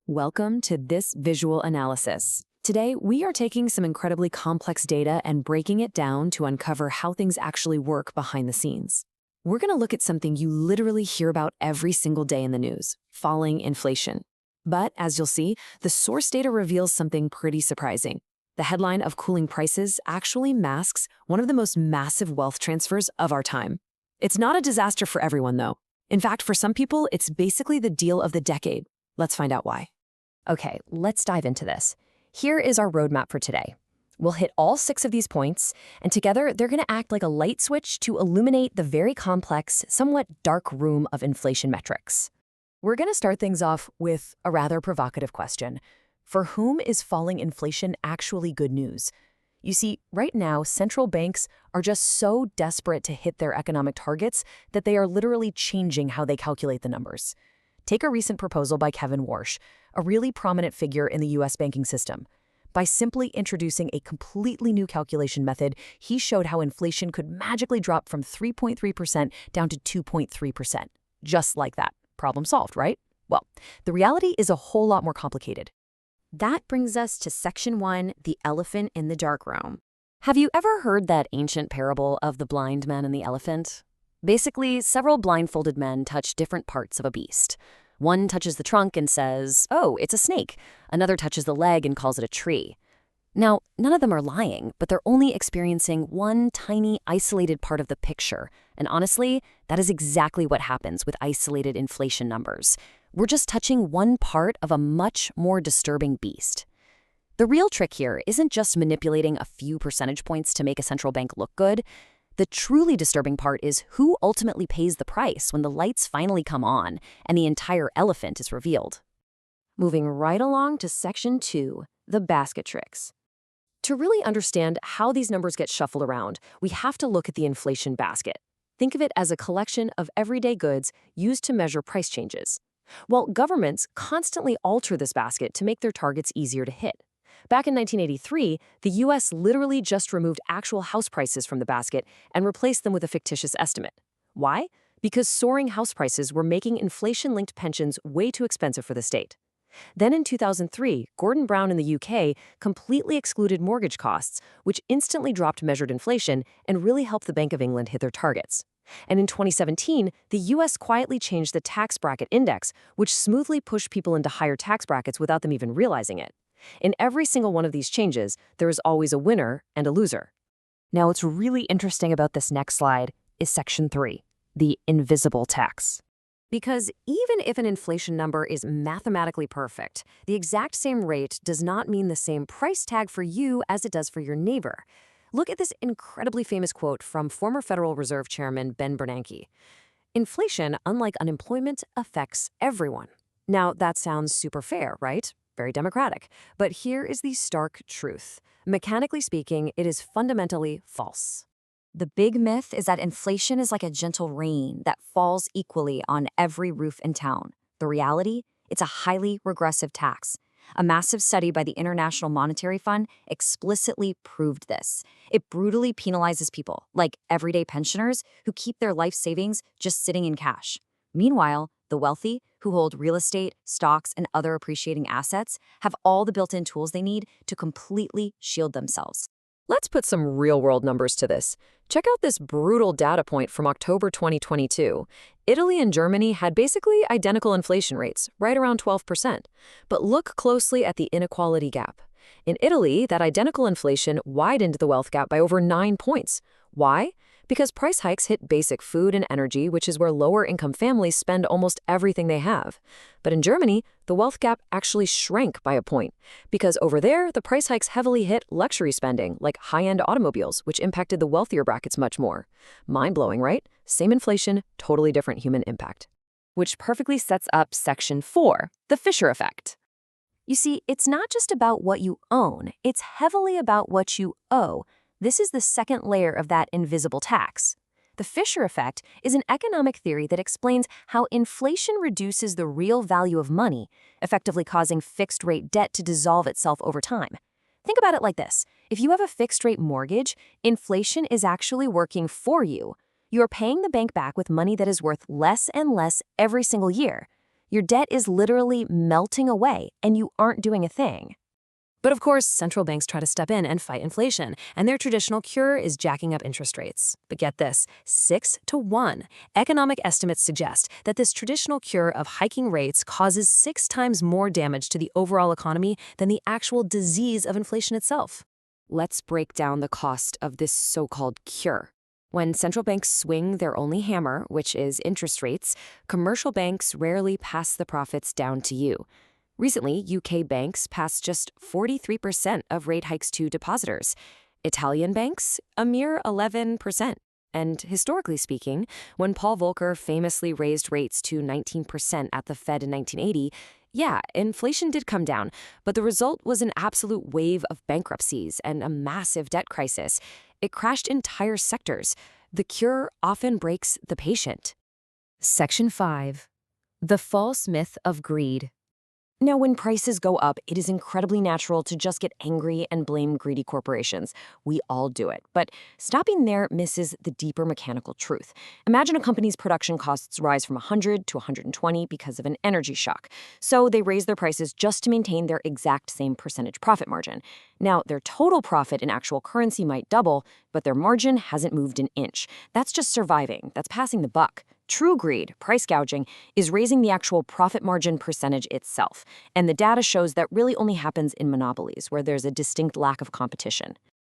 Welcome to this visual analysis. Today, we are taking some incredibly complex data and breaking it down to uncover how things actually work behind the scenes. We're going to look at something you literally hear about every single day in the news, falling inflation. But as you'll see, the source data reveals something pretty surprising. The headline of cooling prices actually masks one of the most massive wealth transfers of our time. It's not a disaster for everyone, though. In fact, for some people, it's basically the deal of the decade. Let's find out why. Okay, let's dive into this. Here is our roadmap for today. We'll hit all 6 of these points, and together they're going to act like a light switch to illuminate the very complex, somewhat dark room of inflation metrics. We're going to start things off with a rather provocative question. For whom is falling inflation actually good news? You see, right now, central banks are just so desperate to hit their economic targets that they are literally changing how they calculate the numbers. Take a recent proposal by Kevin Warsh, a really prominent figure in the U.S. banking system. By simply introducing a completely new calculation method, he showed how inflation could magically drop from 3.3% down to 2.3%. Just like that. Problem solved, right? Well, the reality is a whole lot more complicated. That brings us to Section 1, the elephant in the dark room. Have you ever heard that ancient parable of the blind man and the elephant? Basically, several blindfolded men touch different parts of a beast. One touches the trunk and says, "Oh, it's a snake." Another touches the leg and calls it a tree. Now, none of them are lying, but they're only experiencing one tiny, isolated part of the picture. And honestly, that is exactly what happens with isolated inflation numbers. We're just touching one part of a much more disturbing beast. The real trick here isn't just manipulating a few percentage points to make a central bank look good. The truly disturbing part is who ultimately pays the price when the lights finally come on and the entire elephant is revealed. Moving right along to Section 2, the basket tricks. To really understand how these numbers get shuffled around, we have to look at the inflation basket. Think of it as a collection of everyday goods used to measure price changes. Well, governments constantly alter this basket to make their targets easier to hit. Back in 1983, the U.S. literally just removed actual house prices from the basket and replaced them with a fictitious estimate. Why? Because soaring house prices were making inflation-linked pensions way too expensive for the state. Then in 2003, Gordon Brown in the UK completely excluded mortgage costs, which instantly dropped measured inflation and really helped the Bank of England hit their targets. And in 2017, the U.S. quietly changed the tax bracket index, which smoothly pushed people into higher tax brackets without them even realizing it. In every single one of these changes, there is always a winner and a loser. Now, what's really interesting about this next slide is Section 3, the invisible tax. Because even if an inflation number is mathematically perfect, the exact same rate does not mean the same price tag for you as it does for your neighbor. Look at this incredibly famous quote from former Federal Reserve Chairman Ben Bernanke. "Inflation, unlike unemployment, affects everyone." Now, that sounds super fair, right? Very democratic. But here is the stark truth. Mechanically speaking, it is fundamentally false. The big myth is that inflation is like a gentle rain that falls equally on every roof in town. The reality? It's a highly regressive tax. A massive study by the International Monetary Fund explicitly proved this. It brutally penalizes people, like everyday pensioners, who keep their life savings just sitting in cash. Meanwhile, the wealthy, who hold real estate, stocks, and other appreciating assets, have all the built-in tools they need to completely shield themselves. Let's put some real-world numbers to this. Check out this brutal data point from October 2022. Italy and Germany had basically identical inflation rates, right around 12%. But look closely at the inequality gap. In Italy, that identical inflation widened the wealth gap by over 9 points. Why? Because price hikes hit basic food and energy, which is where lower-income families spend almost everything they have. But in Germany, the wealth gap actually shrank by a point, because over there, the price hikes heavily hit luxury spending, like high-end automobiles, which impacted the wealthier brackets much more. Mind-blowing, right? Same inflation, totally different human impact. Which perfectly sets up Section 4, the Fisher effect. You see, it's not just about what you own, it's heavily about what you owe. This is the second layer of that invisible tax. The Fisher effect is an economic theory that explains how inflation reduces the real value of money, effectively causing fixed-rate debt to dissolve itself over time. Think about it like this. If you have a fixed-rate mortgage, inflation is actually working for you. You're paying the bank back with money that is worth less and less every single year. Your debt is literally melting away, and you aren't doing a thing. But of course, central banks try to step in and fight inflation, and their traditional cure is jacking up interest rates. But get this, 6 to 1. Economic estimates suggest that this traditional cure of hiking rates causes 6 times more damage to the overall economy than the actual disease of inflation itself. Let's break down the cost of this so-called cure. When central banks swing their only hammer, which is interest rates, commercial banks rarely pass the profits down to you. Recently, UK banks passed just 43% of rate hikes to depositors. Italian banks, a mere 11%. And historically speaking, when Paul Volcker famously raised rates to 19% at the Fed in 1980, yeah, inflation did come down, but the result was an absolute wave of bankruptcies and a massive debt crisis. It crashed entire sectors. The cure often breaks the patient. Section 5. The false myth of greed. Now, when prices go up, it is incredibly natural to just get angry and blame greedy corporations. We all do it. But stopping there misses the deeper mechanical truth. Imagine a company's production costs rise from 100 to 120 because of an energy shock. So they raise their prices just to maintain their exact same percentage profit margin. Now, their total profit in actual currency might double, but their margin hasn't moved an inch. That's just surviving. That's passing the buck. True greed, price gouging, is raising the actual profit margin percentage itself. And the data shows that really only happens in monopolies, where there's a distinct lack of competition.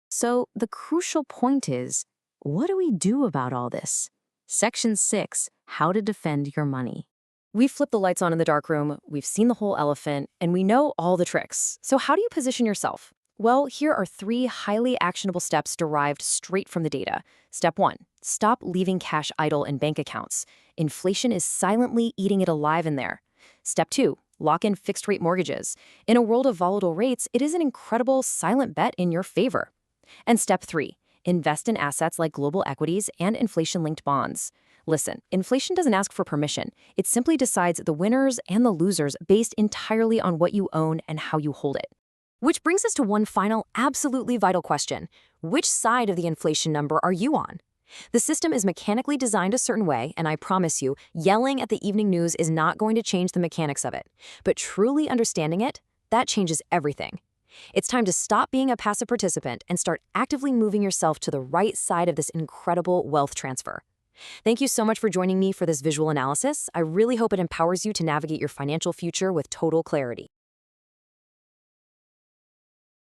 So the crucial point is, what do we do about all this? Section 6, how to defend your money. We've flipped the lights on in the dark room, we've seen the whole elephant, and we know all the tricks. So how do you position yourself? Well, here are 3 highly actionable steps derived straight from the data. Step 1, stop leaving cash idle in bank accounts. Inflation is silently eating it alive in there. Step 2, lock in fixed-rate mortgages. In a world of volatile rates, it is an incredible silent bet in your favor. And step 3, invest in assets like global equities and inflation-linked bonds. Listen, inflation doesn't ask for permission. It simply decides the winners and the losers based entirely on what you own and how you hold it. Which brings us to one final, absolutely vital question. Which side of the inflation number are you on? The system is mechanically designed a certain way, and I promise you, yelling at the evening news is not going to change the mechanics of it. But truly understanding it, that changes everything. It's time to stop being a passive participant and start actively moving yourself to the right side of this incredible wealth transfer. Thank you so much for joining me for this visual analysis. I really hope it empowers you to navigate your financial future with total clarity.